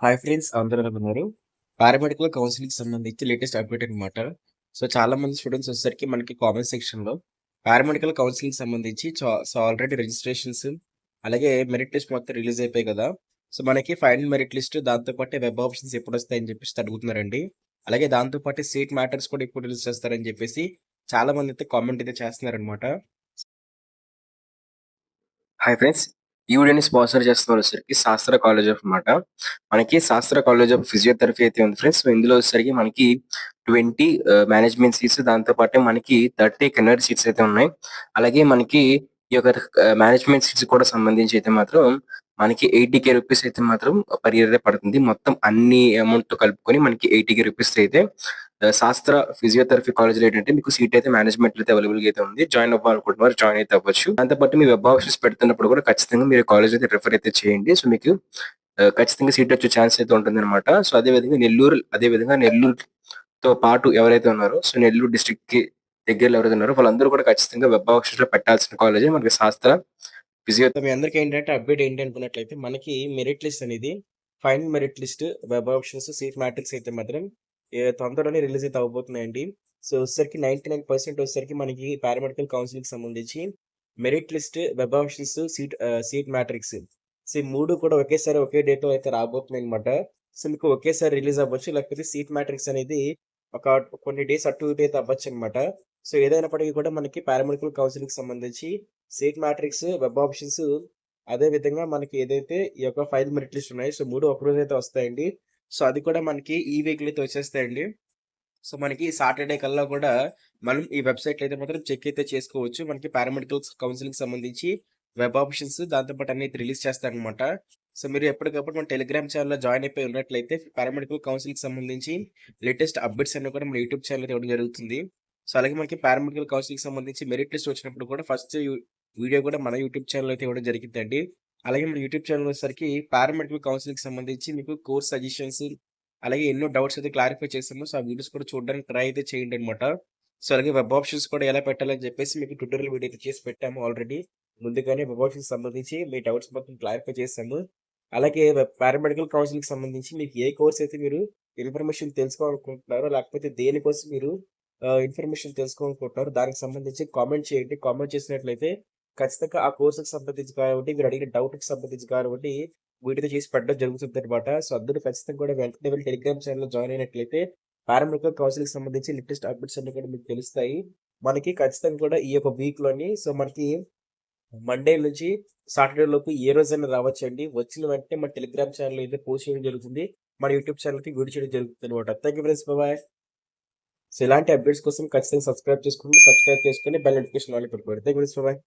Hi friends, అందరూ ఎలా ఉన్నారు? పారామెడికల్ కౌన్సిలింగ్‌కి సంబంధించి లేటెస్ట్ అప్డేట్ అనమాట. సో, చాలామంది స్టూడెంట్స్ వచ్చేసరికి మనకి కామెంట్ సెక్షన్‌లో పారామెడికల్ కౌన్సిలింగ్‌కి సంబంధించి ఆల్రెడీ రిజిస్ట్రేషన్స్ అలాగే మెరిట్ లిస్ట్ మొత్తం రిలీజ్ అయిపోయాయి కదా! సో, మనకి ఫైనల్ మెరిట్ లిస్ట్ దాంతో పాటు వెబ్ ఆప్షన్స్ ఎప్పుడొస్తాయని చెప్పేసి అడుగుతున్నారండి. అలాగే దాంతో పాటు సీట్ మ్యాటర్స్ కూడా ఎప్పుడు రిలీజ్ చేస్తారని చెప్పేసి చాలామంది అయితే కామెంట్ అయితే చేస్తున్నారనమాట. Hi friends! ఈ వీడియోని స్పాన్సర్ చేస్తున్న వచ్చేసరికి శాస్త్ర కాలేజ్ ఆఫ్ మాట. మనకి శాస్త్ర కాలేజ్ ఆఫ్ ఫిజియోథెరపీ అయితే ఉంది ఫ్రెండ్స్. సో, ఇందులో వచ్చేసరికి మనకి 20 మేనేజ్మెంట్ సీట్స్, దాంతో పాటే మనకి 30 కెనర్ సీట్స్ అయితే ఉన్నాయి. అలాగే మనకి ఈ యొక్క మేనేజ్మెంట్ సీట్స్ కూడా సంబంధించి అయితే మాత్రం మనకి 80,000 రూపీస్ అయితే మాత్రం పర్ ఇయర్ పడుతుంది. మొత్తం అన్ని అమౌంట్‌తో కలుపుకొని మనకి 80,000 రూపీస్ అయితే శాస్త్ర ఫిజియోథెరపీ కాలేజ్‌లో ఏంటంటే మీకు సీట్ అయితే మేనేజ్మెంట్‌లో అయితే అవైలబుల్‌గా అయితే ఉంది. జాయిన్ అవ్వాలనుకుంటున్నవారు జాయిన్ అయితే అవ్వచ్చు. దాంతో పాటు మీ వెబ్ ఆప్షన్స్ పెడుతున్నప్పుడు కూడా ఖచ్చితంగా మీరు కాలేజ్ అయితే రిఫర్ అయితే చేయండి. సో, మీకు ఖచ్చితంగా సీట్ వచ్చే ఛాన్స్ అయితే ఉంటుందన్నమాట. సో, అదే విధంగా నెల్లూరుతో పాటు ఎవరైతే ఉన్నారో, సో, నెల్లూరు డిస్ట్రిక్ట్‌కి దగ్గరలో ఎవరైతే ఉన్నారో వాళ్ళందరూ కూడా ఖచ్చితంగా వెబ్ ఆప్షన్స్‌లో పెట్టాల్సిన కాలేజే మనకి శాస్త్ర ఫిజియో. సో, మీ అందరికి ఏంటంటే అప్డేట్ ఏంటి అనుకున్నట్లయితే మనకి మెరిట్ లిస్ట్ అనేది final merit list, web options, seat matrix అయితే మాత్రం తొందరలోనే రిలీజ్ అయితే అవ్వబోతున్నాయండి. సో, వచ్చేసరికి 99% వచ్చేసరికి మనకి పారామెడికల్ కౌన్సిలింగ్‌కి సంబంధించి merit list, web options, seat matrix. So, ఈ 3 కూడా ఒకేసారి ఒకే డేట్‌లో అయితే రాబోతున్నాయన్నమాట. సో, మీకు ఒకేసారి రిలీజ్ అవ్వచ్చు. లేకపోతే సీట్ మ్యాట్రిక్స్ అనేది ఒక కొన్ని డేస్ అటు ఇటు అయితే అవ్వచ్చన్నమాట. సో, ఏదైనప్పటికీ కూడా మనకి పారామెడికల్ కౌన్సిలింగ్‌కి సంబంధించి సీట్ మ్యాట్రిక్స్, వెబ్ ఆప్షన్స్, అదే విధంగా మనకి ఏదైతే ఈ యొక్క ఫైనల్ మెరిట్ లిస్ట్ ఉన్నాయో, సో 3 ఒకరోజైతే వస్తాయండి. సో, అది కూడా మనకి ఈ వీక్‌లో అయితే వచ్చేస్తాయండి. సో, మనకి సాటర్‌డే కల్లా కూడా మనం ఈ వెబ్‌సైట్‌లో అయితే మాత్రం చెక్ అయితే చేసుకోవచ్చు. మనకి పారామెడికల్ కౌన్సిలింగ్‌కి సంబంధించి వెబ్ ఆప్షన్స్ దాంతో పాటు అన్ని అయితే రిలీజ్ చేస్తారనమాట. సో, మీరు ఎప్పటికప్పుడు మన టెలిగ్రామ్ ఛానెల్‌లో జాయిన్ అయిపోయి ఉన్నట్లయితే పారామెడికల్ కౌన్సిలింగ్‌కి సంబంధించి లేటెస్ట్ అప్డేట్స్ అన్నీ కూడా మన యూట్యూబ్ ఛానెల్‌లో అయితే ఇవ్వడం జరుగుతుంది. సో, అలాగే మనకి పారామెడికల్ కౌన్సిలింగ్‌కి సంబంధించి మెరిట్ లిస్ట్ వచ్చినప్పుడు కూడా ఫస్ట్ వీడియో కూడా మన యూట్యూబ్ ఛానెల్‌లో అయితే ఇవ్వడం జరిగిద్దండి. అలాగే మన యూట్యూబ్ ఛానెల్ వచ్చేసరికి పారామెడికల్ కౌన్సిలింగ్‌కి సంబంధించి మీకు కోర్స్ సజెషన్స్ అలాగే ఎన్నో డౌట్స్ అయితే క్లారిఫై చేసాము. సో, ఆ వీడియోస్ కూడా చూడడానికి ట్రై అయితే చేయండనమాట. సో, అలాగే వెబ్ ఆప్షన్స్ కూడా ఎలా పెట్టాలని చెప్పేసి మీకు ట్యుటోరియల్ వీడియో అయితే చేసి పెట్టాము ఆల్రెడీ. ముందుగానే వెబ్ ఆప్షన్స్ సంబంధించి మీ డౌట్స్ మొత్తం క్లారిఫై చేసాము. అలాగే పారామెడికల్ కౌన్సిలింగ్‌కి సంబంధించి మీకు ఏ కోర్స్ అయితే మీరు ఇన్ఫర్మేషన్ తెలుసుకోవాలనుకుంటున్నారో, లేకపోతే దేనికోసం మీరు ఇన్ఫర్మేషన్ తెలుసుకోవాలనుకుంటున్నారో దానికి సంబంధించి కామెంట్ చేయండి. కామెంట్ చేసినట్లయితే ఖచ్చితంగా ఆ కోర్స్‌కి సంబంధించి కానివ్వండి, మీరు అడిగిన డౌట్‌కి సంబంధించి కానివ్వండి, వీడియో చేసి పెట్టడం జరుగుతుందనమాట. సో, అందరూ ఖచ్చితంగా కూడా వెంటనే వెళ్లి టెలిగ్రామ్ ఛానెల్‌లో జాయిన్ అయినట్లయితే పారామెడికల్ కౌన్సిలింగ్‌కి సంబంధించి లేటెస్ట్ అప్డేట్స్ అన్నీ కూడా మీకు తెలుస్తాయి. మనకి ఖచ్చితంగా కూడా ఈ యొక్క వీక్‌లోని సో, మనకి మండే నుంచి సాటర్‌డే లోపు ఏ రోజైనా రావచ్చండి. వచ్చిన వెంటనే మన టెలిగ్రామ్ ఛానెల్‌లో అయితే పోస్ట్ చేయడం జరుగుతుంది. మన యూట్యూబ్ ఛానెల్‌కి వీడియో చేయడం జరుగుతుందనమాట. Thank you friends. Bye. So, ఇలాంటి అప్డేట్స్ కోసం ఖచ్చితంగా సబ్స్క్రైబ్ చేసుకొని బెల్ నోటిఫికేషన్ ఆన్‌లో పెట్టుకోండి. Thank you friends. బాయ్.